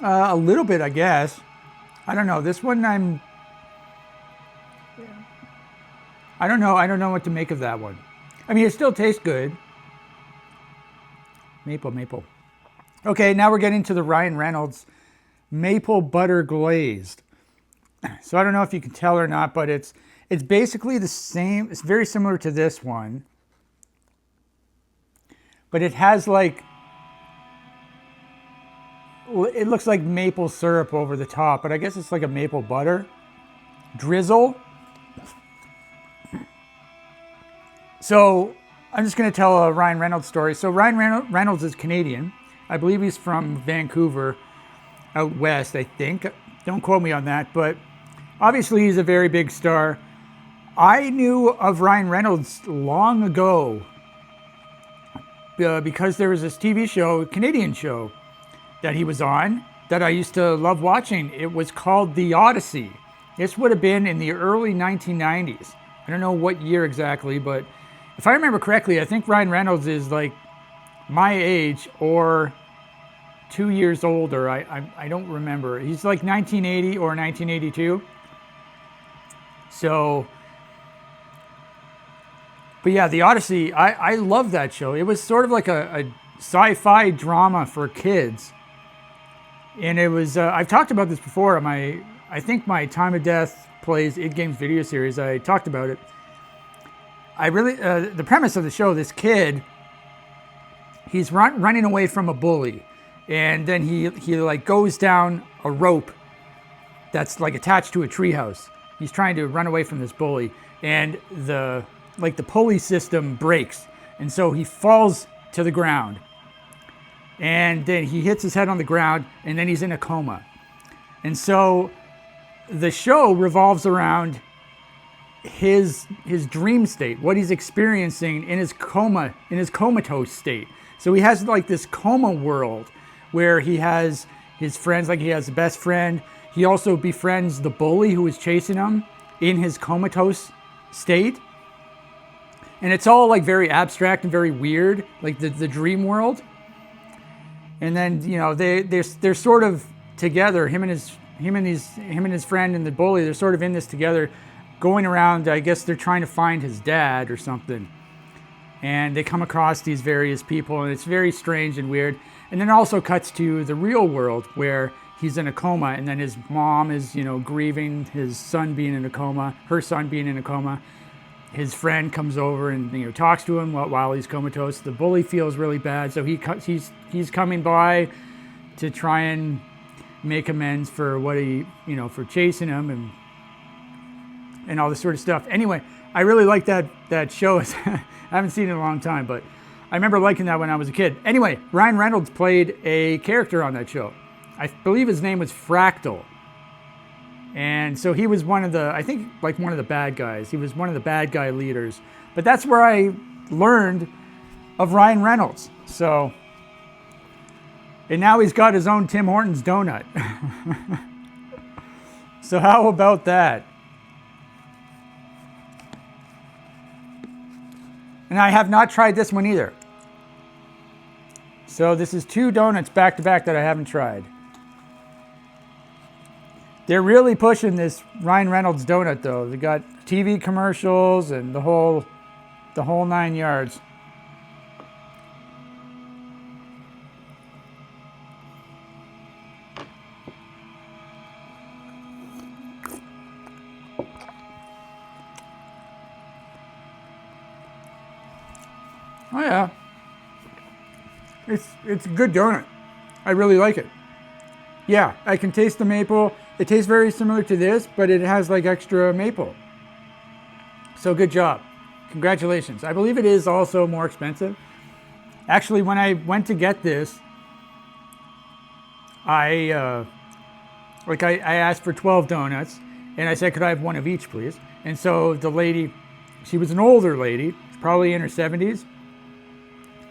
A little bit, I guess. I don't know. This one I don't know. I don't know what to make of that one. I mean, it still tastes good. Maple. Okay, now we're getting to the Ryan Reynolds maple butter glazed. So I don't know if you can tell or not, but it's basically the same. It's very similar to this one, but it has like, it looks like maple syrup over the top, but I guess it's like a maple butter drizzle. So I'm just going to tell a Ryan Reynolds story. So Ryan Reynolds is Canadian. I believe he's from Vancouver, out west, I think. Don't quote me on that, but obviously he's a very big star. I knew of Ryan Reynolds long ago because there was this TV show, a Canadian show, that he was on that I used to love watching. It was called The Odyssey. This would have been in the early 1990s. I don't know what year exactly, but if I remember correctly, I think Ryan Reynolds is like my age or 2 years older. I don't remember. He's like 1980 or 1982. So, but yeah, The Odyssey, I love that show. It was sort of like a sci-fi drama for kids. And it was, I've talked about this before on I think my Time of Death Plays Id Games video series. I talked about it. The premise of the show, this kid, he's running away from a bully, and then he like goes down a rope that's like attached to a treehouse. He's trying to run away from this bully, and the pulley system breaks, and so he falls to the ground. and then he hits his head on the ground, and then he's in a coma. And so the show revolves around his dream state, what he's experiencing in his coma, in his comatose state. So he has like this coma world where he has his friends, like he has the best friend. He also befriends the bully who is chasing him in his comatose state. And it's all like very abstract and very weird, like the dream world. And then, you know, they're sort of together, him and his friend and the bully, they're sort of in this together, going around. I guess they're trying to find his dad or something. And they come across these various people, and it's very strange and weird. And then it also cuts to the real world where he's in a coma, and then his mom is, you know, grieving his son being in a coma, her son being in a coma. His friend comes over and, you know, talks to him while he's comatose. The bully feels really bad, so he's coming by to try and make amends for what he, you know, for chasing him and all this sort of stuff. Anyway, I really like that show. I haven't seen it in a long time, but I remember liking that when I was a kid. Anyway, Ryan Reynolds played a character on that show. I believe his name was Fractal. And so he was one of the, I think, like one of the bad guys. He was one of the bad guy leaders. But that's where I learned of Ryan Reynolds. So, and now he's got his own Tim Hortons donut. So how about that? And I have not tried this one either. So this is 2 donuts back to back that I haven't tried. They're really pushing this Ryan Reynolds donut though. They got TV commercials and the whole 9 yards. Oh yeah. It's a good donut. I really like it. Yeah, I can taste the maple. It tastes very similar to this, but it has like extra maple. So good job. Congratulations. I believe it is also more expensive. Actually, when I went to get this, I asked for 12 donuts, and I said, could I have one of each, please? And so the lady, she was an older lady, probably in her 70s,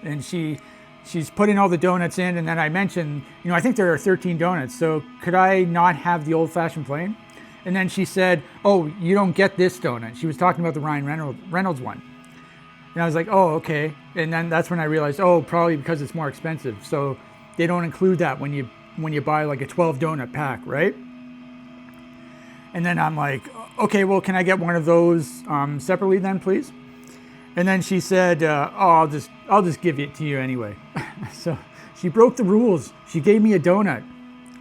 and she's putting all the donuts in, and then I mentioned, you know, I think there are 13 donuts, so could I not have the old-fashioned plain? And then she said, oh, you don't get this donut. She was talking about the Ryan Reynolds one. And I was like, oh, okay. And then that's when I realized, oh, probably because it's more expensive. So they don't include that when you buy like a 12 donut pack, right? And then I'm like, okay, well, can I get one of those separately then, please? And then she said, oh, I'll just give it to you anyway. So she broke the rules. She gave me a donut,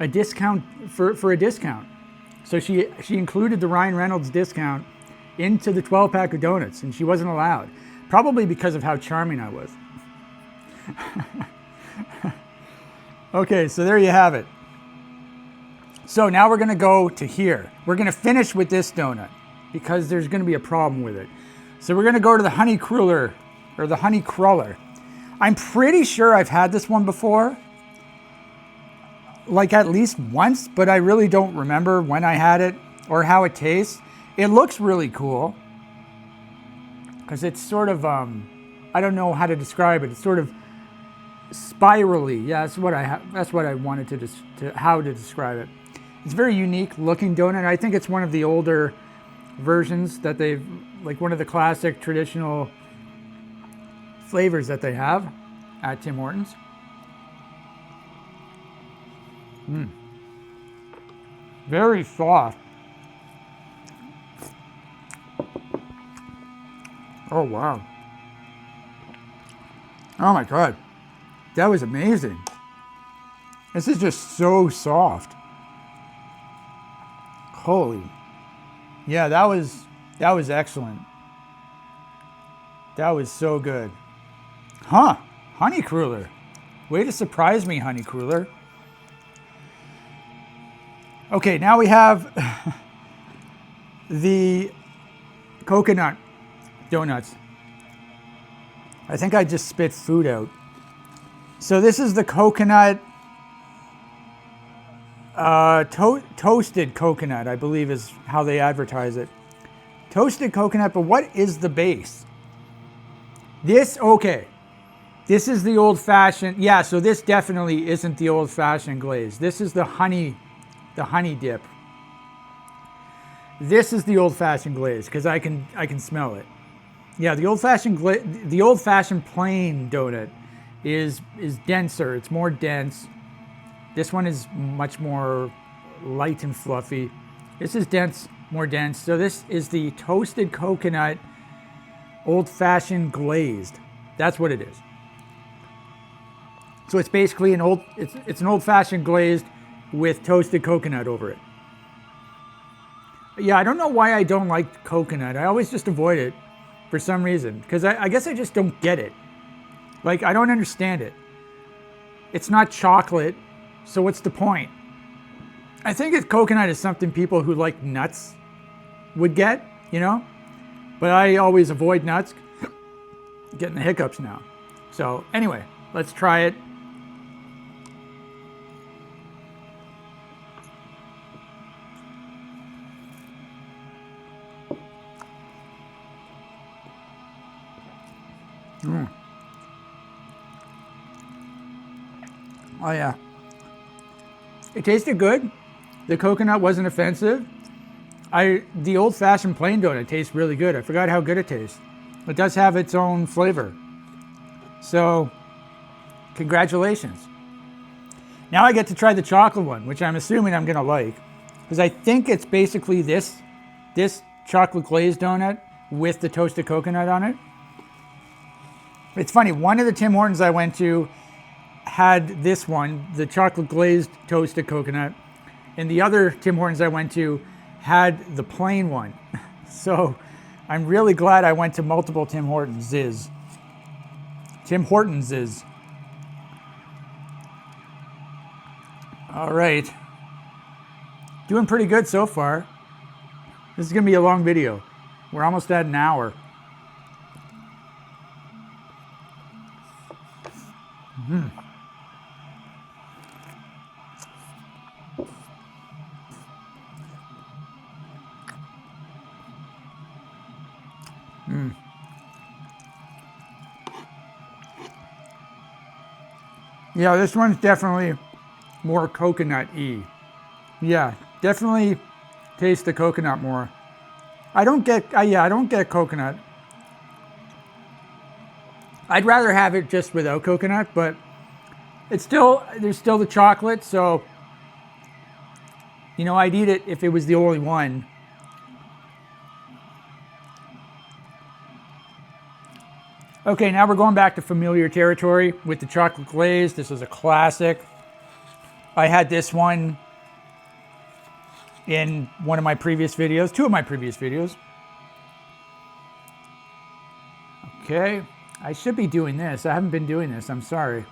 a discount for a discount. So she included the Ryan Reynolds discount into the 12-pack of donuts, and she wasn't allowed. Probably because of how charming I was. Okay, so there you have it. So now we're gonna go to here. We're gonna finish with this donut because there's gonna be a problem with it. So we're gonna go to the honey cruller, or the honey cruller. I'm pretty sure I've had this one before, like at least once, but I really don't remember when I had it or how it tastes. It looks really cool because it's sort of, I don't know how to describe it. It's sort of spirally. Yeah, that's what I wanted how to describe it. It's a very unique looking donut. I think it's one of the older versions that they've, like one of the classic traditional flavors that they have at Tim Hortons. Very soft. Oh wow. Oh my God. That was amazing. This is just so soft. Holy. Yeah, that was excellent. That was so good. Huh, honey cruller. Way to surprise me, honey cruller. Okay, now we have the coconut donuts. I think I just spit food out. So this is the coconut, toasted coconut, I believe is how they advertise it. Toasted coconut, but what is the base? This, okay. This is the old-fashioned, yeah, so this definitely isn't the old-fashioned glaze. This is the honey dip. This is the old-fashioned glaze because I can smell it. Yeah, the old-fashioned plain donut is denser. It's more dense. This one is much more light and fluffy. This is dense, more dense. So this is the toasted coconut old-fashioned glazed. That's what it is. So it's basically an old-fashioned glazed with toasted coconut over it. Yeah, I don't know why I don't like coconut. I always just avoid it for some reason because I guess I just don't get it. Like, I don't understand it. It's not chocolate, so what's the point? I think coconut is something people who like nuts would get, you know? But I always avoid nuts. Getting the hiccups now. So anyway, let's try it. Oh yeah. It tasted good. The coconut wasn't offensive. The old-fashioned plain donut tastes really good. I forgot how good it tastes. It does have its own flavor. So, congratulations. Now I get to try the chocolate one, which I'm assuming I'm gonna like. Because I think it's basically this chocolate glazed donut with the toasted coconut on it. It's funny, one of the Tim Hortons I went to had this one, the chocolate glazed toasted coconut, and the other Tim Hortons I went to had the plain one. So I'm really glad I went to multiple Tim Hortonses. All right. Doing pretty good so far. This is gonna be a long video. We're almost at an hour. Yeah, this one's definitely more coconut-y. Yeah, definitely taste the coconut more. I don't get coconut. I'd rather have it just without coconut, but there's still the chocolate, so you know, I'd eat it if it was the only one. Okay, now we're going back to familiar territory with the chocolate glaze. This is a classic. I had this one in one of my previous videos, two of my previous videos. Okay, I should be doing this. I haven't been doing this, I'm sorry.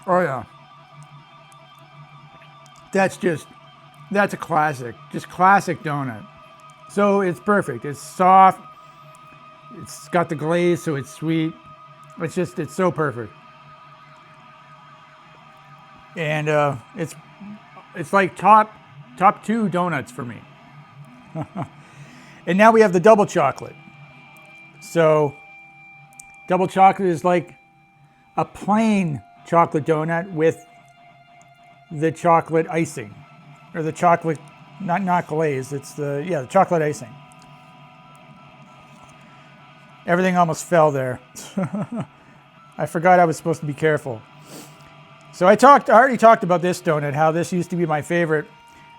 Oh yeah. That's a classic. Just classic donut. So it's perfect. It's soft. It's got the glaze, so it's sweet. It's so perfect. And it's like top two donuts for me. And now we have the double chocolate. So double chocolate is like a plain chocolate donut with the chocolate icing, or the chocolate, not glaze. It's the chocolate icing. Everything almost fell there. I forgot I was supposed to be careful. So I already talked about this donut, how this used to be my favorite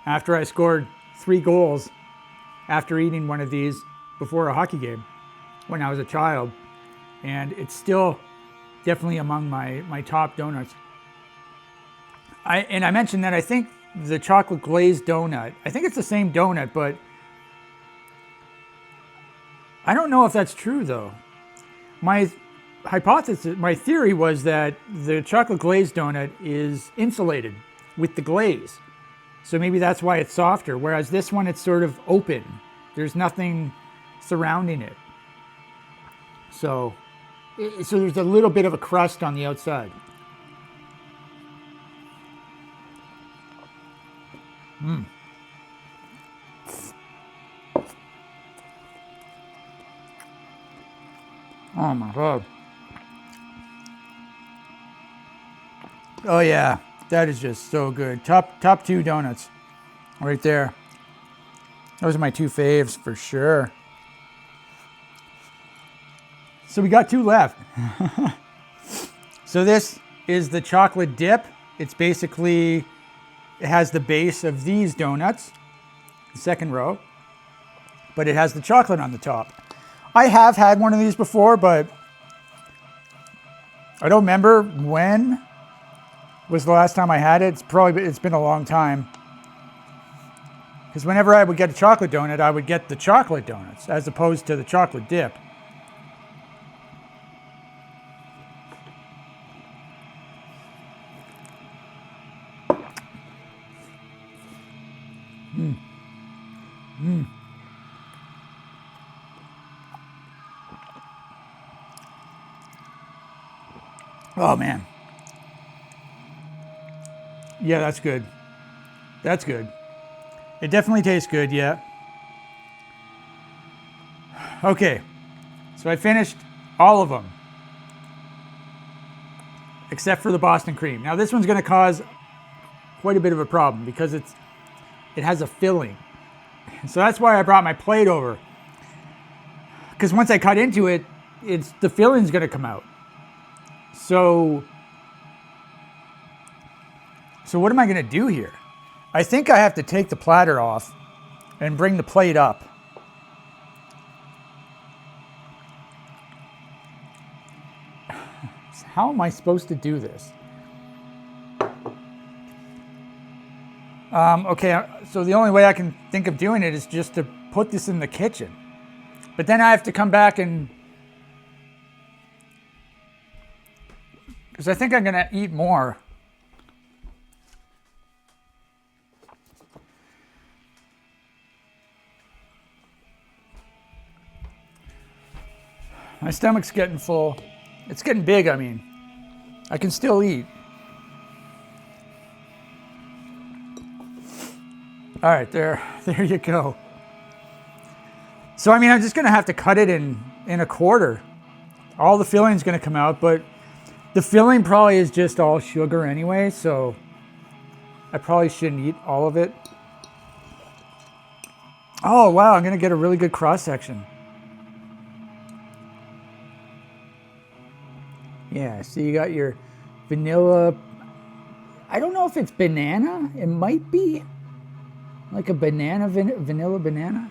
after I scored 3 goals after eating one of these before a hockey game when I was a child. And it's still definitely among my top donuts. I mentioned that I think the chocolate glazed donut, I think it's the same donut, but I don't know if that's true though. My hypothesis, my theory was that the chocolate glazed donut is insulated with the glaze. So maybe that's why it's softer. Whereas this one, it's sort of open. There's nothing surrounding it. So there's a little bit of a crust on the outside. Oh my God. Oh yeah, that is just so good. Top two donuts right there. Those are my two faves for sure. So we got two left. So this is the chocolate dip. It's basically, it has the base of these donuts, the second row, but it has the chocolate on the top. I have had one of these before, but I don't remember when was the last time I had it. It's been a long time. Because whenever I would get a chocolate donut, I would get the chocolate donuts as opposed to the chocolate dip. Oh man. Yeah, that's good. That's good. It definitely tastes good, yeah. Okay, so I finished all of them. Except for the Boston cream. Now this one's gonna cause quite a bit of a problem because it has a filling. So that's why I brought my plate over. Because once I cut into it, the filling's gonna come out. So what am I gonna do here? I think I have to take the platter off and bring the plate up. How am I supposed to do this? Okay, so the only way I can think of doing it is just to put this in the kitchen. But then I have to come back and... because I think I'm gonna eat more. My stomach's getting full. It's getting big, I mean. I can still eat. All right, there you go. So, I mean, I'm just gonna have to cut it in a quarter. All the filling's gonna come out, but the filling probably is just all sugar anyway, so I probably shouldn't eat all of it. Oh, wow, I'm gonna get a really good cross section. Yeah, so you got your vanilla. I don't know if it's banana. It might be like a banana, vanilla banana.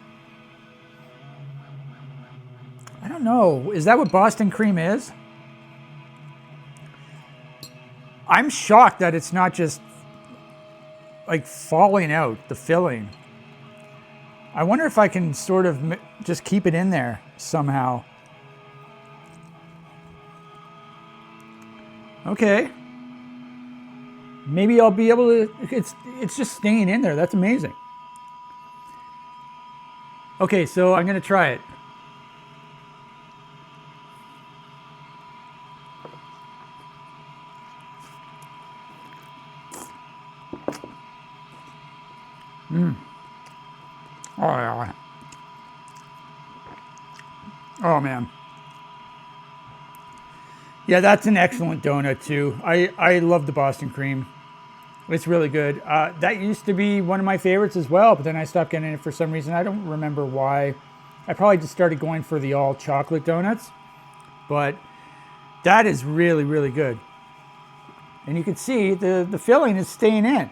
I don't know. Is that what Boston cream is? I'm shocked that it's not just like falling out, the filling. I wonder if I can sort of just keep it in there somehow. Okay. Maybe I'll be able to, it's just staying in there. That's amazing. Okay, so I'm gonna try it. Oh yeah. Oh man. Yeah, that's an excellent donut too. I love the Boston cream. It's really good. That used to be one of my favorites as well, but then I stopped getting it for some reason. I don't remember why. I probably just started going for the all chocolate donuts, but that is really, really good. And you can see the filling is staying in.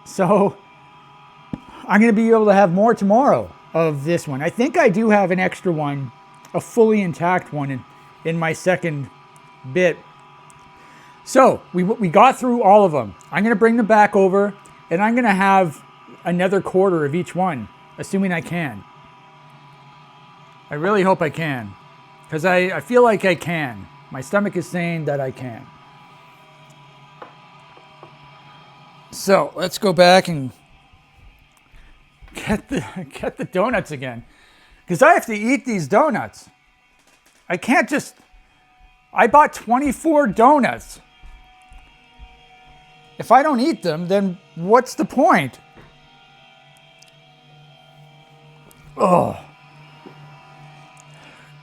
So I'm gonna be able to have more tomorrow of this one. I think I do have an extra one, a fully intact one in my second bit. So we got through all of them. I'm gonna bring them back over and I'm gonna have another quarter of each one, assuming I can. I really hope I can, because I feel like I can. My stomach is saying that I can. So let's go back and get the donuts again, because I have to eat these donuts. I can't just. I bought 24 donuts. If I don't eat them, then what's the point? Oh,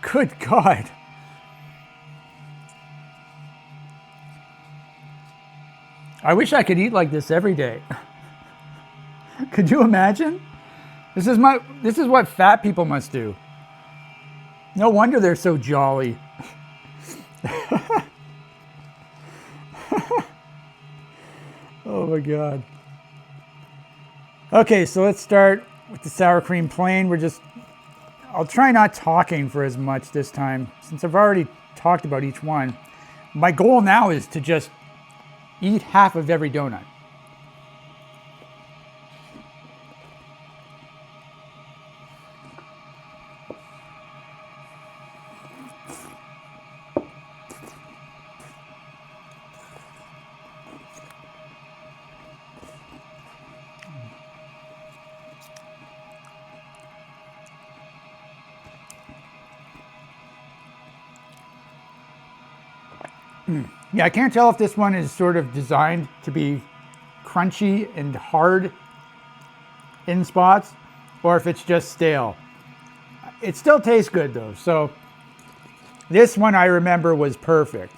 good God. I wish I could eat like this every day. Could you imagine? This is what fat people must do. No wonder they're so jolly. Oh my God. Okay, so let's start with the sour cream plain. I'll try not talking for as much this time, since I've already talked about each one. My goal now is to just eat half of every donut. Yeah, I can't tell if this one is sort of designed to be crunchy and hard in spots, or if it's just stale. It still tastes good though. So this one I remember was perfect.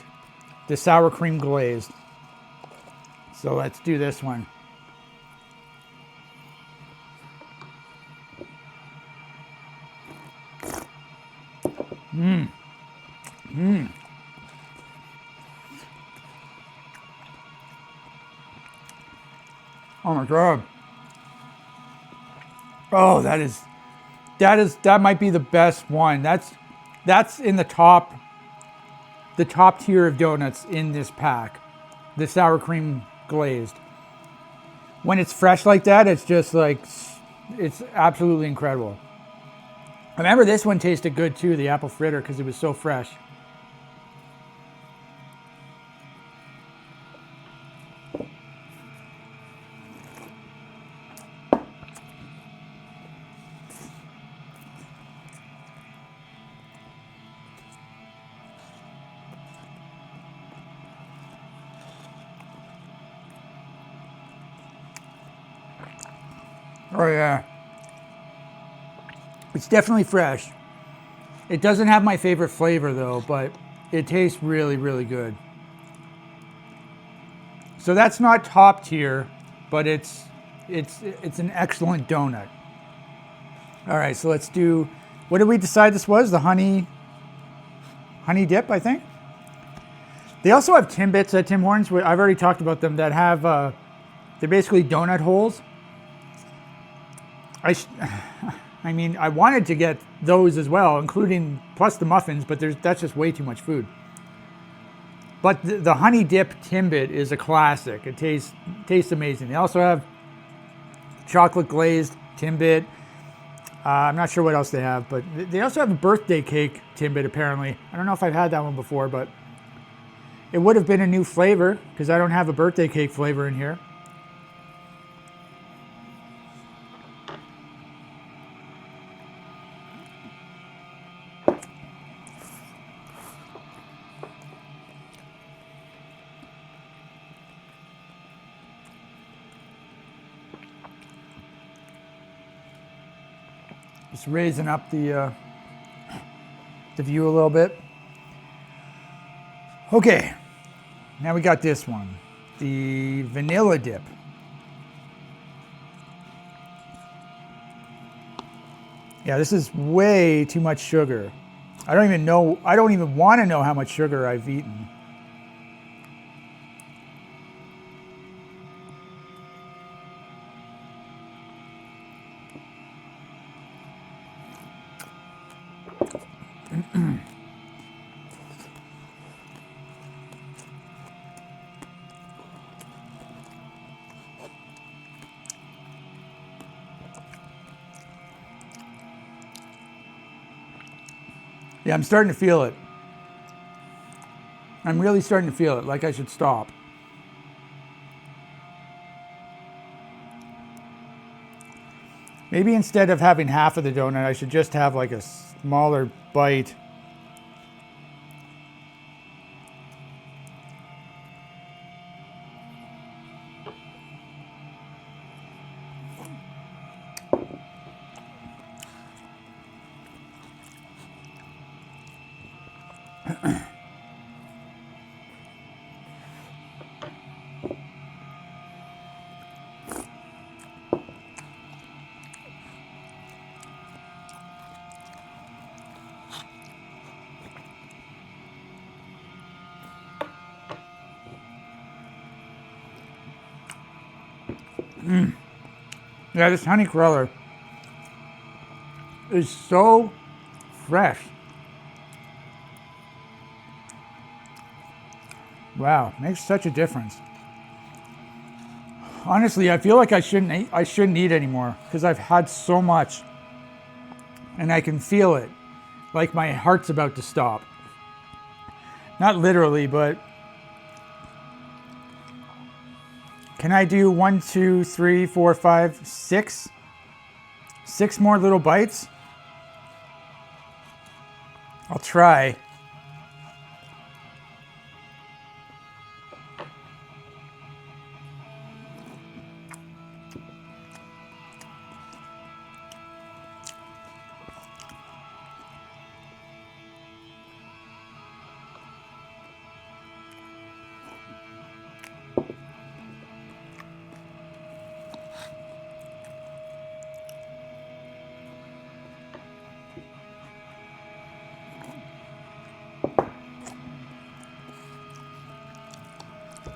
The sour cream glazed. So let's do this one. Oh my God. Oh, that might be the best one. That's in the top tier of donuts in this pack. The sour cream glazed. When it's fresh like that, it's just like, it's absolutely incredible. I remember this one tasted good too, the apple fritter, because it was so fresh. Oh yeah. It's definitely fresh. It doesn't have my favorite flavor though, but it tastes really, really good. So that's not top tier, but it's an excellent donut. All right, so let's do, what did we decide this was? The honey dip, I think. They also have Timbits at Tim Hortons. I've already talked about them, that have, they're basically donut holes. I mean, I wanted to get those as well, including plus the muffins, but that's just way too much food. But the honey dip Timbit is a classic. It tastes amazing. They also have chocolate glazed Timbit. I'm not sure what else they have, but they also have a birthday cake Timbit apparently. I don't know if I've had that one before, but it would have been a new flavor because I don't have a birthday cake flavor in here. Just raising up the view a little bit. Okay, now we got this one, the vanilla dip. Yeah, this is way too much sugar. I don't even want to know how much sugar I've eaten. Yeah, I'm starting to feel it. I'm really starting to feel it, like I should stop. Maybe instead of having half of the donut, I should just have like a smaller bite. Yeah, this honey cruller is so fresh. Wow, makes such a difference. Honestly, I feel like I shouldn't eat anymore because I've had so much and I can feel it. Like my heart's about to stop. Not literally, but can I do 1, 2, 3, 4, 5, 6? 6 more little bites? I'll try.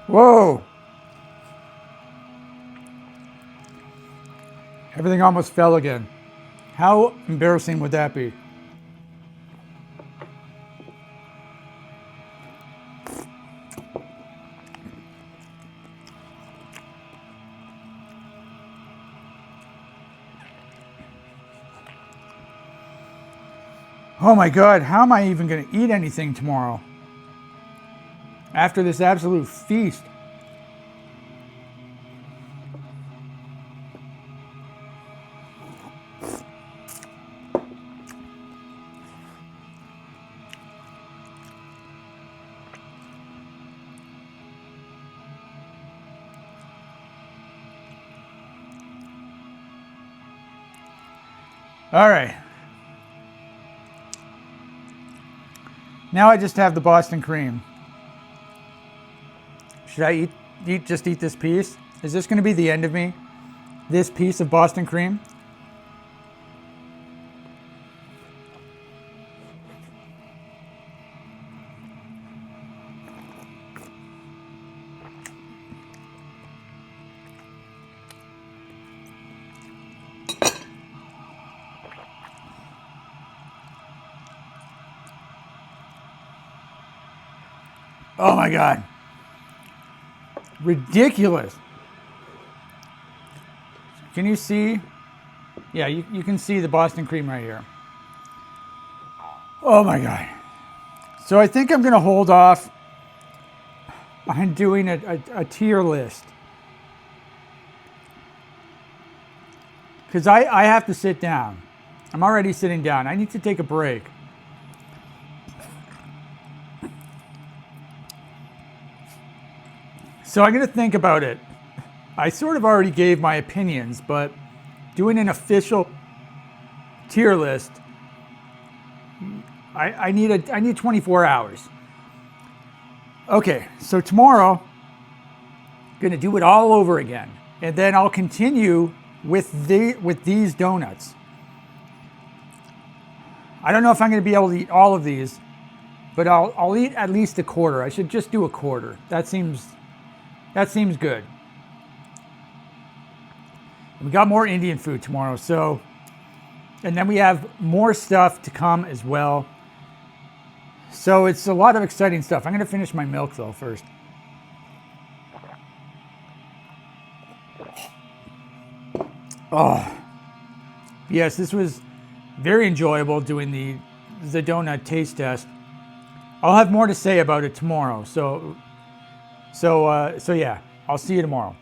Whoa! Everything almost fell again. How embarrassing would that be? Oh my God, how am I even going to eat anything tomorrow? After this absolute feast. All right. Now I just have the Boston cream. Should I just eat this piece? Is this going to be the end of me? This piece of Boston cream? Oh my God. Ridiculous. Can you see? Yeah, you can see the Boston cream right here. Oh my God. So I think I'm going to hold off on doing a tier list. Because I have to sit down. I'm already sitting down. I need to take a break. So I'm going to think about it. I sort of already gave my opinions, but doing an official tier list, I need 24 hours. Okay, so tomorrow, I'm going to do it all over again. And then I'll continue with these donuts. I don't know if I'm going to be able to eat all of these, but I'll eat at least a quarter. I should just do a quarter. That seems good. We got more Indian food tomorrow, and then we have more stuff to come as well. So it's a lot of exciting stuff. I'm going to finish my milk though first. Oh, yes, this was very enjoyable doing the donut taste test. I'll have more to say about it tomorrow. So yeah, I'll see you tomorrow.